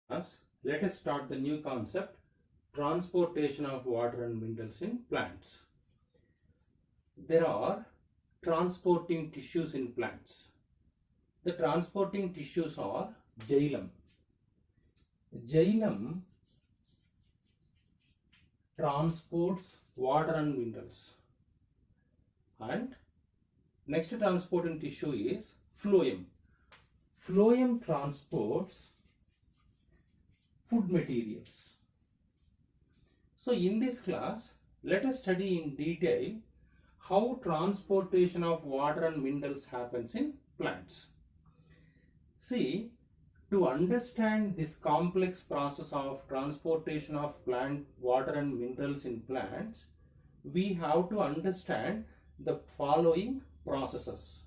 Thus, let us start the new concept, transportation of water and minerals in plants. There are transporting tissues in plants. The transporting tissues are xylem. Xylem transports water and minerals. And next transporting tissue is phloem. Phloem transports food materials. So in this class, let us study in detail how transportation of water and minerals happens in plants. See, to understand this complex process of transportation of plant water and minerals in plants, we have to understand the following processes.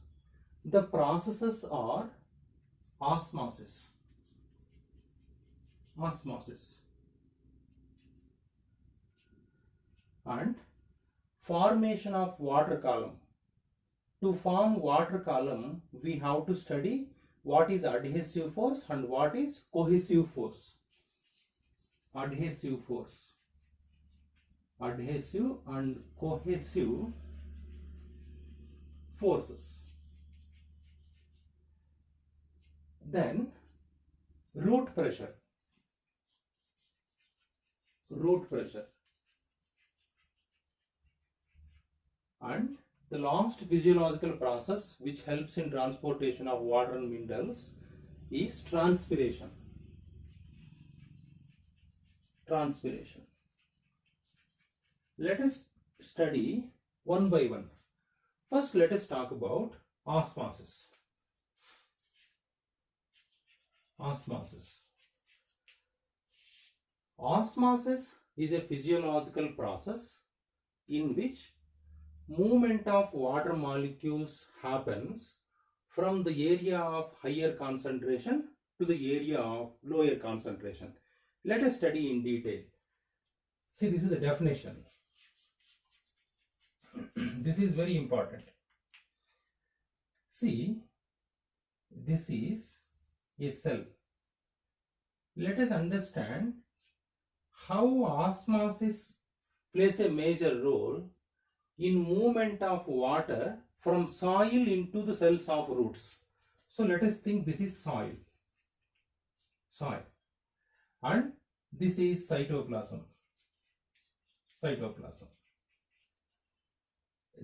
The processes are osmosis, and formation of water column. To form water column, we have to study what is adhesive force and what is cohesive force. Adhesive and cohesive forces. Then root pressure. And the last physiological process which helps in transportation of water and minerals is transpiration. Let us study one by one. First, let us talk about osmosis. Osmosis is a physiological process in which movement of water molecules happens from the area of higher concentration to the area of lower concentration. Let us study in detail. See, this is the definition. This is very important. See, this is a cell. Let us understand how osmosis plays a major role in movement of water from soil into the cells of roots. So let us think this is soil, and this is cytoplasm.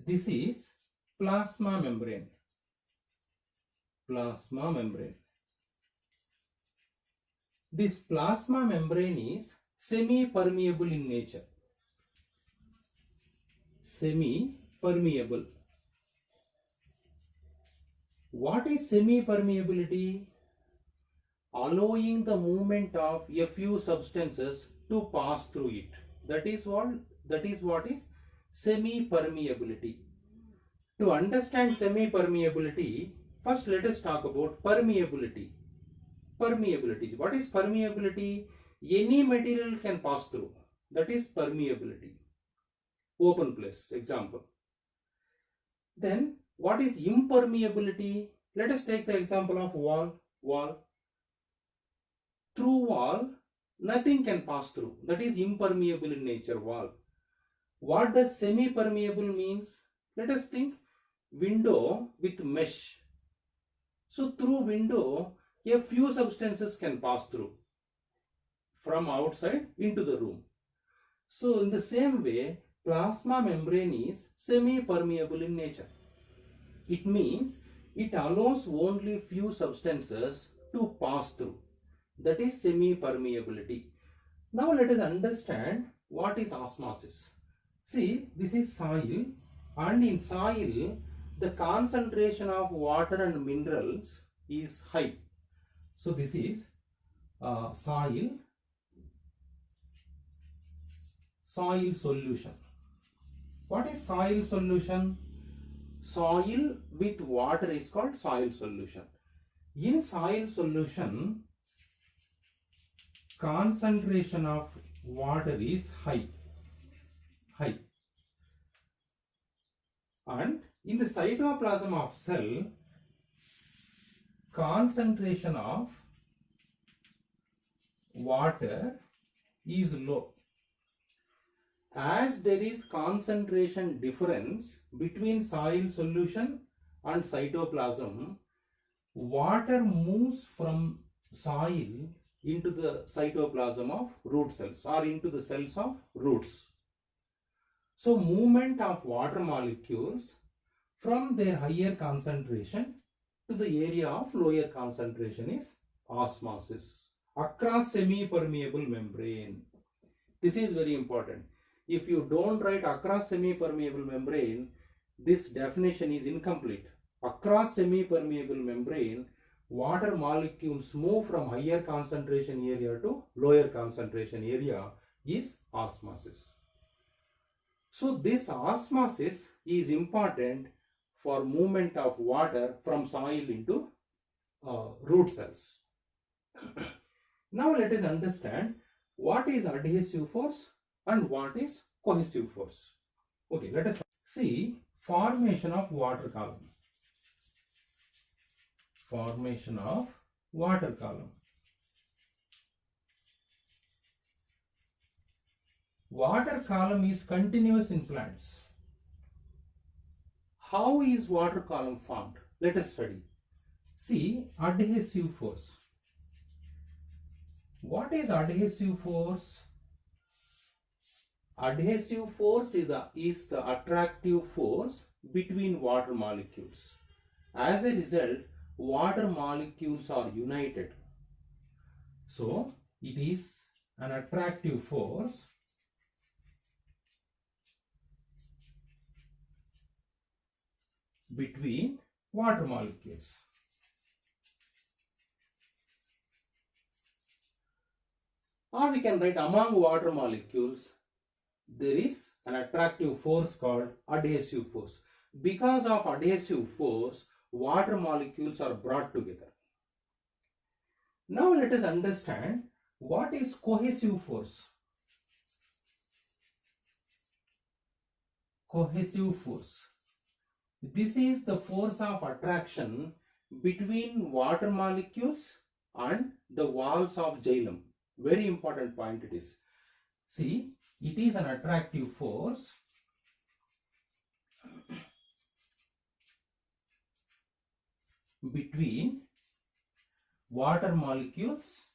This is plasma membrane. This plasma membrane is semi-permeable in nature. Semi-permeable. What is semi-permeability? Allowing the movement of a few substances to pass through it. That is what is semi-permeability. To understand semi-permeability, first let us talk about permeability. What is permeability? Any material can pass through. That is permeability. Open place, example. Then what is impermeability? Let us take the example of wall. Through wall, nothing can pass through. That is impermeable in nature, wall. What does semi-permeable means? Let us think window with mesh. So through window, a few substances can pass through from outside into the room. So in the same way, plasma membrane is semi-permeable in nature. It means it allows only few substances to pass through. That is semi-permeability. Now let us understand what is osmosis. See, this is soil, and in soil the concentration of water and minerals is high. So this is soil solution. What is soil solution? Soil with water is called soil solution. In soil solution, concentration of water is high. And in the cytoplasm of cell, concentration of water is low. As there is concentration difference between soil solution and cytoplasm, water moves from soil into the cytoplasm of root cells or into the cells of roots. So movement of water molecules from their higher concentration to the area of lower concentration is osmosis across semi-permeable membrane. This is very important. If you don't write across semi-permeable membrane, this definition is incomplete. Across semi-permeable membrane, water molecules move from higher concentration area to lower concentration area is osmosis. So this osmosis is important for movement of water from soil into root cells. Now let us understand what is adhesive force and what is cohesive force. Okay, let us see formation of water column. Formation of water column. Water column is continuous in plants. How is water column formed? Let us study. See, adhesive force. What is adhesive force? Adhesive force is the attractive force between water molecules. As a result, water molecules are united. So, it is an attractive force between water molecules. Or we can write among water molecules, there is an attractive force called adhesive force. Because of adhesive force, water molecules are brought together. Now let us understand what is cohesive force. Cohesive force. This is the force of attraction between water molecules and the walls of xylem. Very important point it is. See, it is an attractive force between water molecules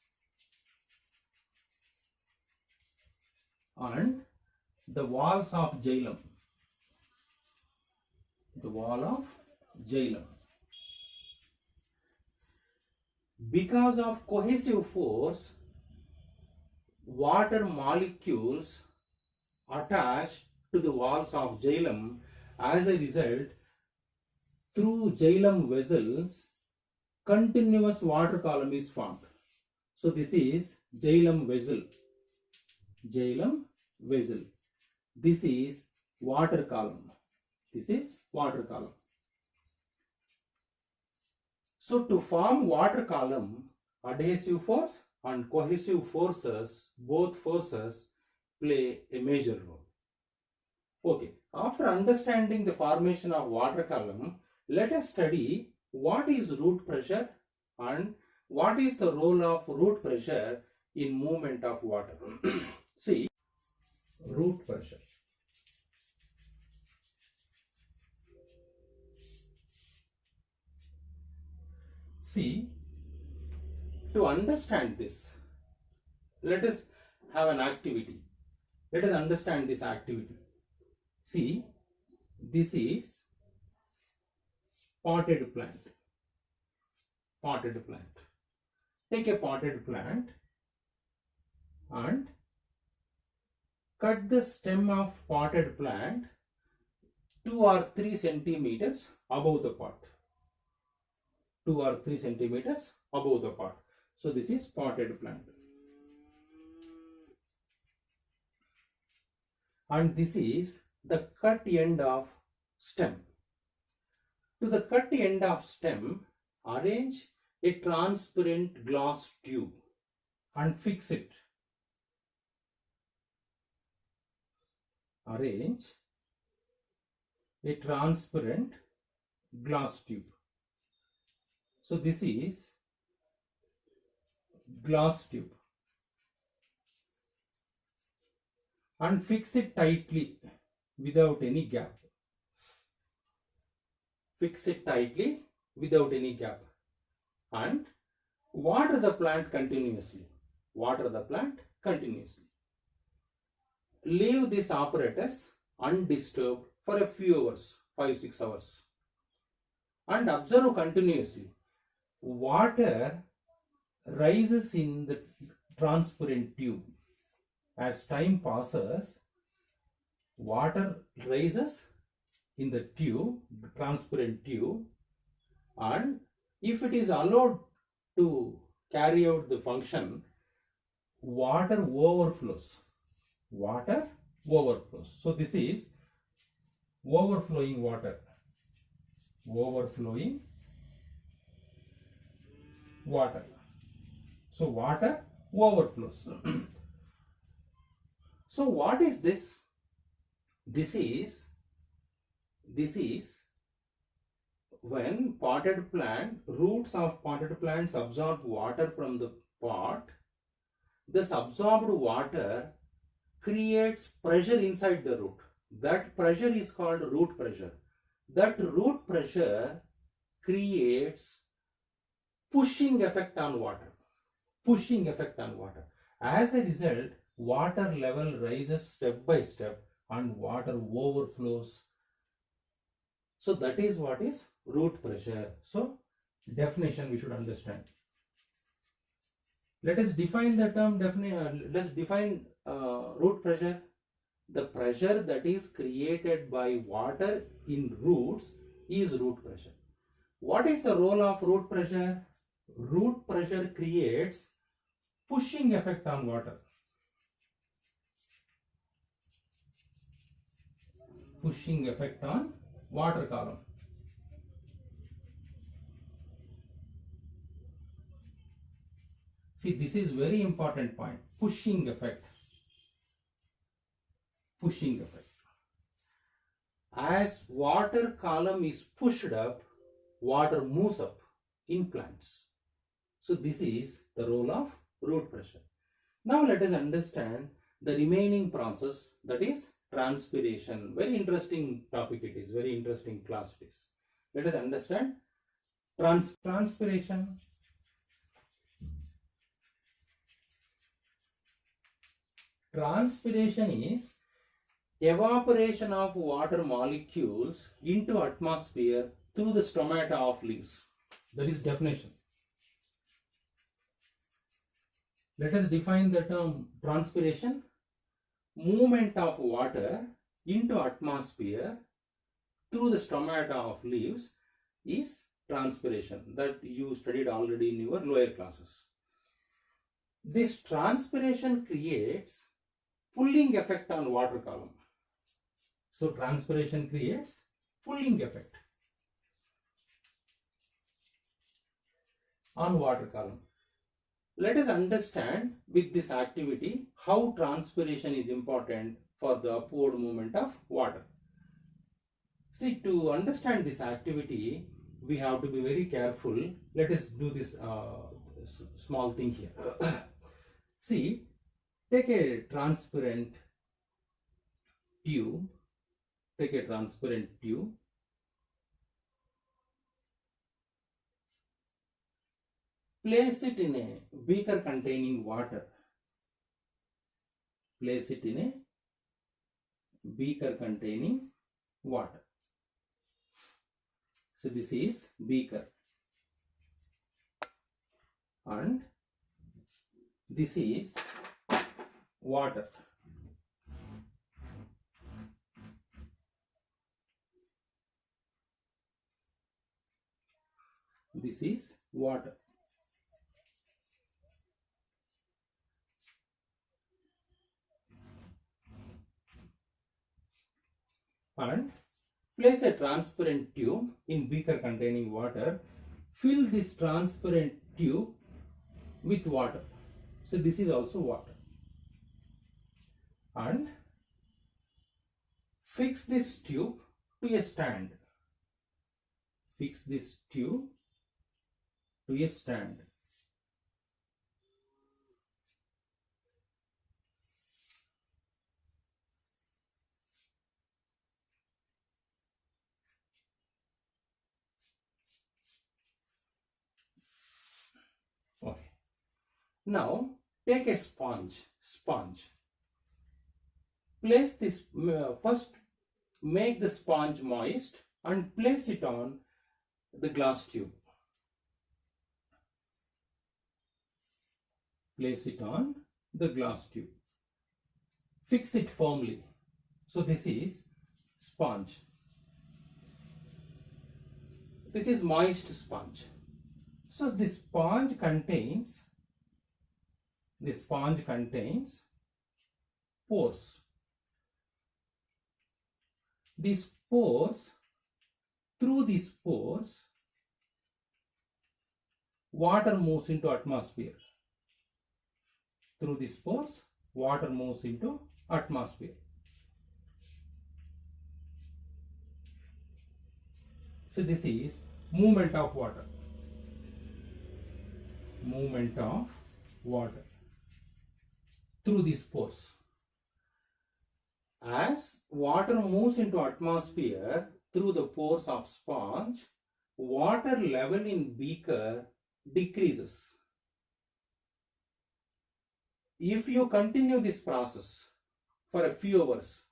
and the walls of xylem. The wall of xylem. Because of cohesive force, water molecules attach to the walls of xylem. As a result, through xylem vessels, continuous water column is formed. So this is xylem vessel. Xylem vessel. This is water column. This is water column. So to form water column, adhesive force and cohesive forces, both forces play a major role. Okay, after understanding the formation of water column, let us study what is root pressure and what is the role of root pressure in movement of water. See, root pressure. See, to understand this, let us have an activity. Let us understand this activity. See, this is potted plant. Potted plant. Take a potted plant and cut the stem of potted plant 2 or 3 centimeters above the pot. 2 or 3 centimeters above the pot. So this is potted plant. And this is the cut end of stem. To the cut end of stem, arrange a transparent glass tube and fix it. Arrange a transparent glass tube. So this is glass tube. and fix it tightly without any gap. Fix it tightly without any gap and water the plant continuously. Water the plant continuously. Leave this apparatus undisturbed for a few hours, 5-6 hours, and observe continuously. Water rises in the transparent tube. As time passes, water rises in the tube, the transparent tube, and if it is allowed to carry out the function, water overflows. Water overflows. So this is overflowing water. Overflowing water. So water overflows. So what is this? This is when potted plant, roots of potted plants absorb water from the pot. This absorbed water creates pressure inside the root. That pressure is called root pressure. That root pressure creates pushing effect on water. Pushing effect on water. As a result, water level rises step by step and water overflows. So that is what is root pressure. So definition we should understand. Let us define the term. Let's define root pressure. The pressure that is created by water in roots is root pressure. What is the role of root pressure? Root pressure creates pushing effect on water. Pushing effect on water column. See, this is very important point. Pushing effect. Pushing effect. As water column is pushed up, water moves up in plants. So this is the role of root pressure. Now let us understand the remaining process, that is transpiration. Very interesting topic it is. Very interesting class it is. Let us understand transpiration. Transpiration is evaporation of water molecules into atmosphere through the stomata of leaves. That is definition. Let us define the term transpiration. Movement of water into atmosphere through the stomata of leaves is transpiration, that you studied already in your lower classes. This transpiration creates pulling effect on water column. So transpiration creates pulling effect on water column. Let us understand with this activity how transpiration is important for the upward movement of water. See, to understand this activity, we have to be very careful. Let us do this small thing here. See, take a transparent tube. Take a transparent tube. Place it in a beaker containing water. Place it in a beaker containing water. So this is beaker and this is water. This is water. And place a transparent tube in beaker containing water. Fill this transparent tube with water. So this is also water. And fix this tube to a stand. Fix this tube to a stand. Now take a sponge. Place this, first make the sponge moist and place it on the glass tube. Place it on the glass tube. Fix it firmly. So this is sponge. This is moist sponge. So this sponge contains pores. These pores, through these pores, water moves into atmosphere. Through these pores, water moves into atmosphere. So this is movement of water. Movement of water through these pores. As water moves into atmosphere through the pores of sponge, water level in beaker decreases. If you continue this process for a few hours,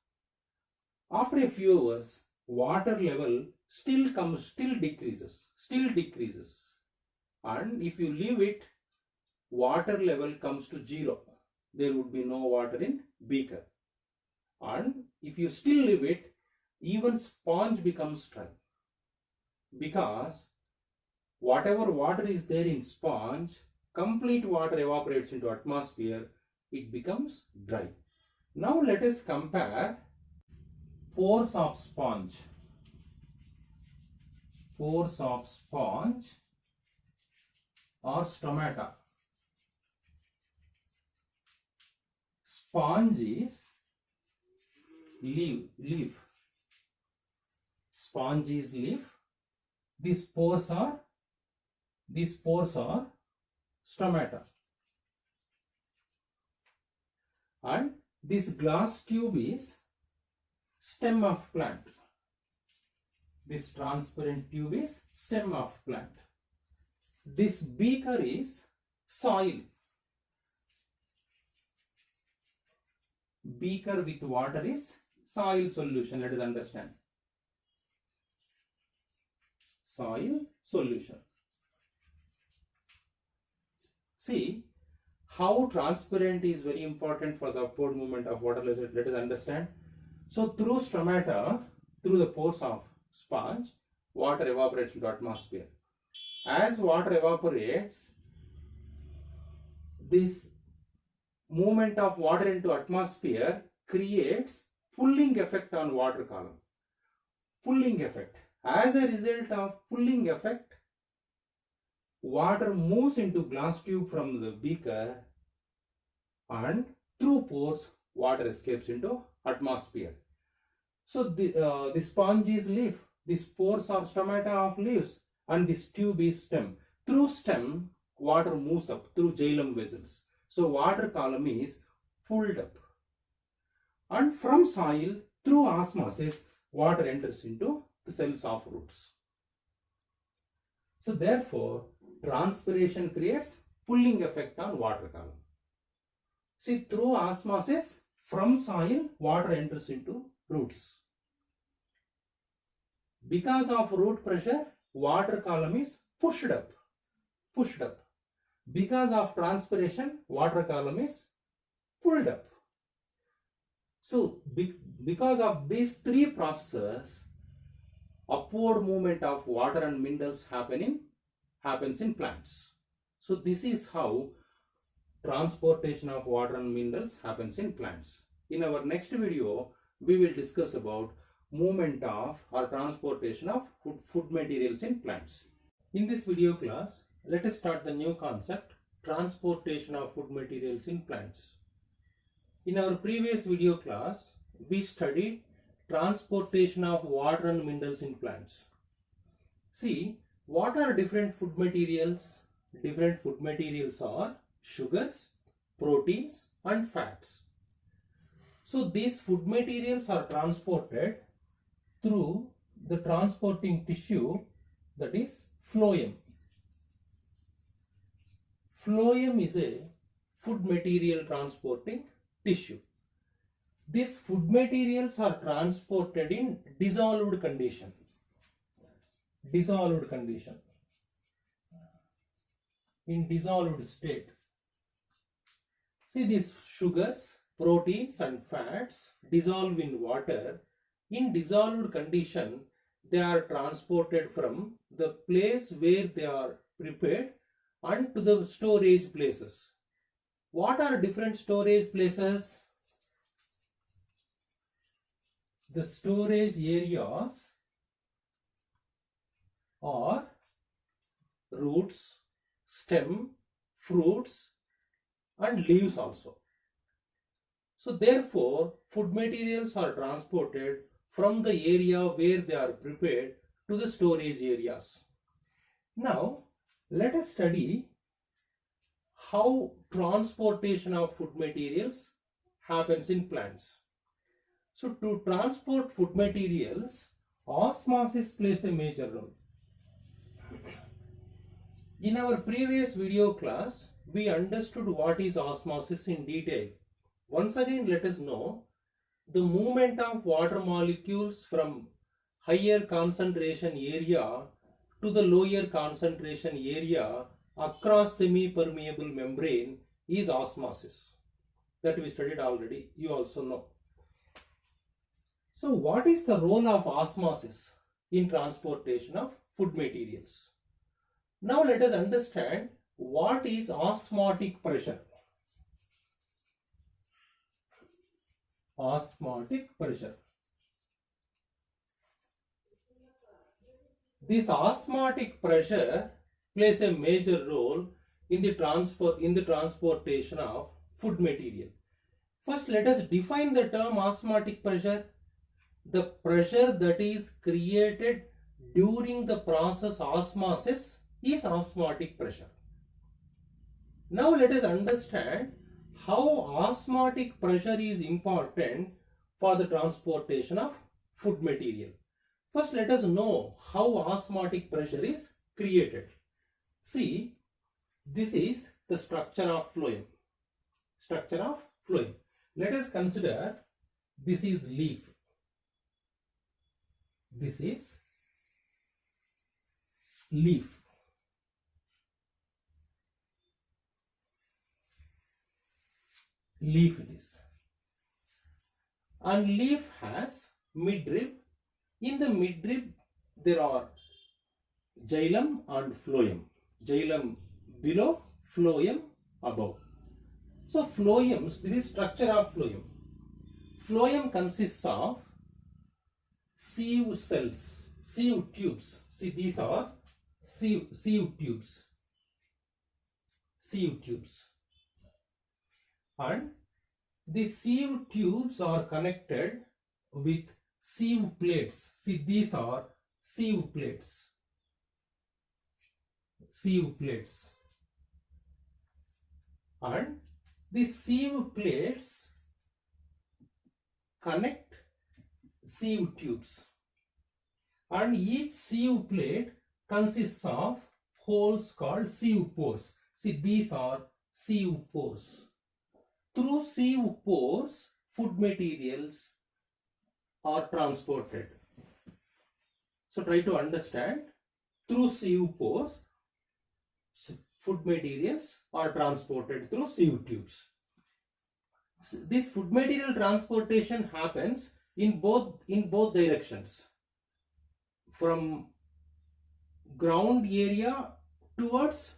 after a few hours, water level still decreases. And if you leave it, water level comes to 0. There would be no water in beaker. And if you still leave it, even sponge becomes dry. Because whatever water is there in sponge, complete water evaporates into atmosphere, it becomes dry. Now let us compare pores of sponge. Pores of sponge or stomata. Sponge is leaf. Sponge is leaf. These pores are stomata. And this glass tube is stem of plant. This transparent tube is stem of plant. This beaker is soil. Beaker with water is soil solution. Let us understand. Soil solution. See how transparent is very important for the upward movement of water. Let us understand. So through stomata, through the pores of sponge, water evaporates into atmosphere. As water evaporates, this movement of water into atmosphere creates pulling effect on water column. Pulling effect. As a result of pulling effect, water moves into glass tube from the beaker and through pores water escapes into atmosphere. So the sponge is leaf. These pores are stomata of leaves and this tube is stem. Through stem water moves up through xylem vessels. So water column is pulled up. And from soil through osmosis water enters into the cells of roots. So therefore transpiration creates pulling effect on water column. See, through osmosis from soil water enters into roots. Because of root pressure water column is pushed up. Because of transpiration water column is pulled up. So because of these three processes, upward movement of water and minerals happens in plants. So this is how transportation of water and minerals happens in plants. In our next video, we will discuss about movement of or transportation of food materials in plants. In this video class, let us start the new concept, transportation of food materials in plants. In our previous video class, we studied transportation of water and minerals in plants. See, what are different food materials? Different food materials are sugars, proteins and fats. So these food materials are transported through the transporting tissue, that is phloem. Phloem is a food material transporting tissue. These food materials are transported in dissolved condition. Dissolved condition. In dissolved state. See, these sugars, proteins and fats dissolve in water. In dissolved condition, they are transported from the place where they are prepared and to the storage places. What are different storage places? The storage areas are roots, stem, fruits and leaves also. So therefore, food materials are transported from the area where they are prepared to the storage areas. Now, let us study how transportation of food materials happens in plants. So to transport food materials, osmosis plays a major role. In our previous video class, we understood what is osmosis in detail. Once again, let us know the movement of water molecules from higher concentration area to the lower concentration area across semi-permeable membrane is osmosis. That we studied already, you also know. So what is the role of osmosis in transportation of food materials? Now let us understand what is osmotic pressure. Osmotic pressure. This osmotic pressure plays a major role in the transportation of food material. First, let us define the term osmotic pressure. The pressure that is created during the process osmosis is osmotic pressure. Now let us understand how osmotic pressure is important for the transportation of food material. First, let us know how osmotic pressure is created. See, this is the structure of phloem. Structure of phloem. Let us consider this is leaf. This is leaf. Leaf it is. And leaf has midrib. In the midrib, there are xylem and phloem. Xylem below, phloem above. So phloems, this is structure of phloem. Phloem consists of sieve cells, sieve tubes. See, these are sieve tubes. Sieve tubes. And the sieve tubes are connected with sieve plates. See, these are sieve plates. Sieve plates. And the sieve plates connect sieve tubes. And each sieve plate consists of holes called sieve pores. See, these are sieve pores. Through sieve pores, food materials are transported. So try to understand. Through sieve pores, food materials are transported through sieve tubes. This food material transportation happens in both directions. From ground area towards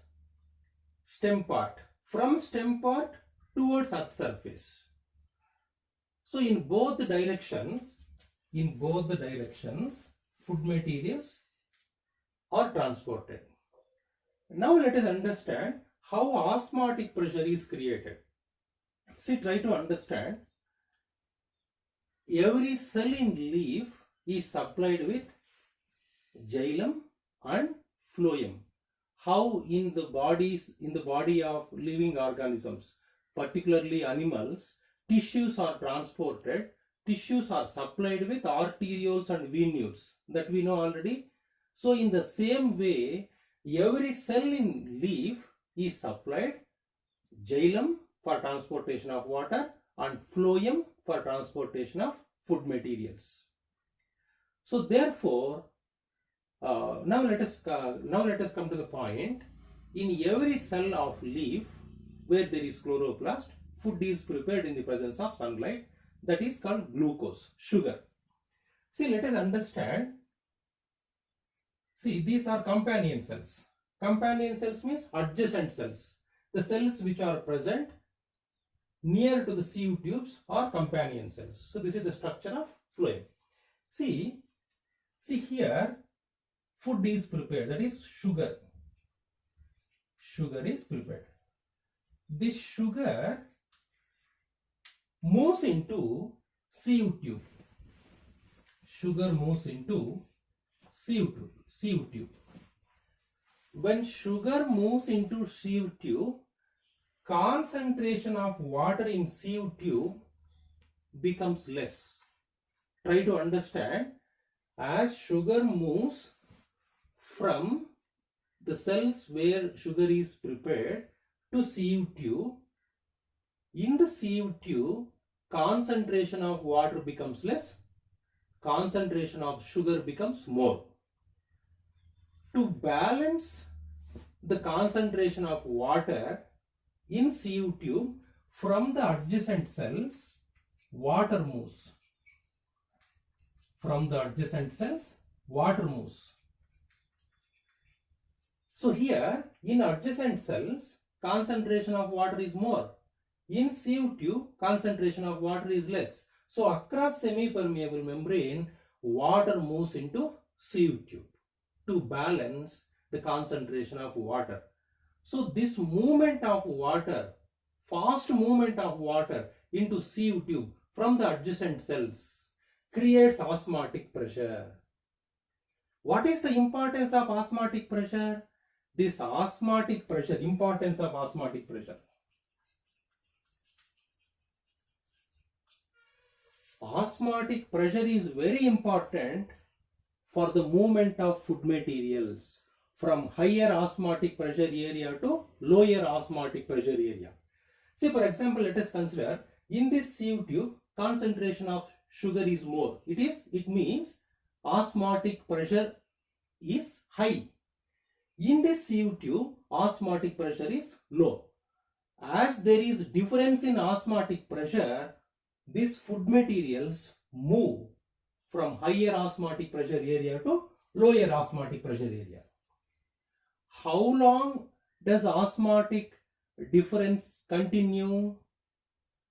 stem part. From stem part towards earth surface. So in both directions, food materials are transported. Now let us understand how osmotic pressure is created. See, try to understand. Every cell in leaf is supplied with xylem and phloem. How in the body of living organisms, particularly animals, tissues are transported. Tissues are supplied with arterioles and venules, that we know already. So in the same way, every cell in leaf is supplied xylem for transportation of water and phloem for transportation of food materials. So therefore, now let us come to the point. In every cell of leaf where there is chloroplast, food is prepared in the presence of sunlight. That is called glucose, sugar. See, let us understand. See, these are companion cells. Companion cells means adjacent cells. The cells which are present near to the sieve tubes are companion cells. So this is the structure of phloem. See here, food is prepared, that is sugar. Sugar is prepared. This sugar moves into sieve tube. Sugar moves into sieve tube. When sugar moves into sieve tube, concentration of water in sieve tube becomes less. Try to understand. As sugar moves from the cells where sugar is prepared to sieve tube, in the sieve tube, concentration of water becomes less, concentration of sugar becomes more. To balance the concentration of water in sieve tube, from the adjacent cells, water moves. From the adjacent cells, water moves. So here, in adjacent cells, concentration of water is more. In sieve tube, concentration of water is less. So across semi-permeable membrane, water moves into sieve tube to balance the concentration of water. So this movement of water, fast movement of water into sieve tube from the adjacent cells creates osmotic pressure. What is the importance of osmotic pressure? This osmotic pressure, importance of osmotic pressure. Osmotic pressure is very important for the movement of food materials from higher osmotic pressure area to lower osmotic pressure area. See, for example, let us consider in this sieve tube, concentration of sugar is more. It means osmotic pressure is high. In this sieve tube, osmotic pressure is low. As there is difference in osmotic pressure, these food materials move from higher osmotic pressure area to lower osmotic pressure area. How long does osmotic difference continue?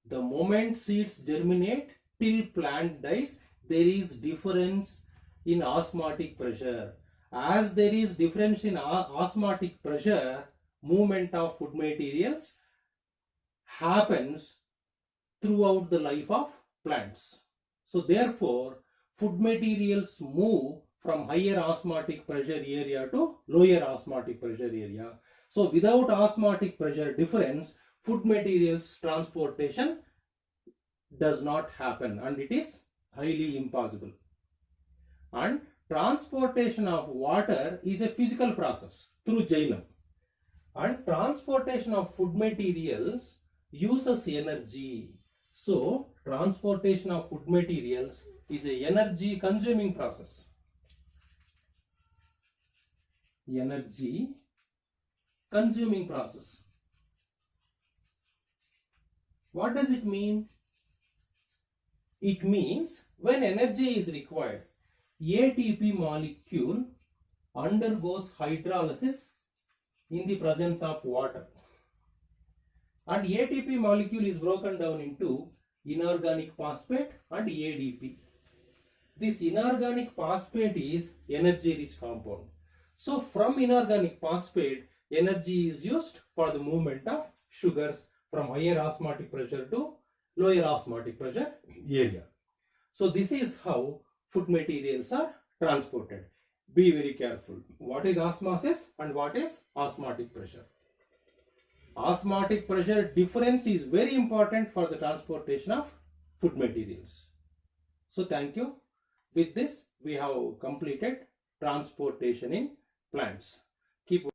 The moment seeds germinate till plant dies, there is difference in osmotic pressure. As there is difference in osmotic pressure, movement of food materials happens throughout the life of plants. So therefore, food materials move from higher osmotic pressure area to lower osmotic pressure area. So without osmotic pressure difference, food materials transportation does not happen and it is highly impossible. And transportation of water is a physical process through xylem. And transportation of food materials uses energy. So transportation of food materials is a energy consuming process. Energy consuming process. What does it mean? It means when energy is required, ATP molecule undergoes hydrolysis in the presence of water. And ATP molecule is broken down into inorganic phosphate and ADP. This inorganic phosphate is energy rich compound. So from inorganic phosphate, energy is used for the movement of sugars from higher osmotic pressure to lower osmotic pressure area. So this is how food materials are transported. Be very careful. What is osmosis and what is osmotic pressure? Osmotic pressure difference is very important for the transportation of food materials. So thank you. With this, we have completed transportation in plants. Keep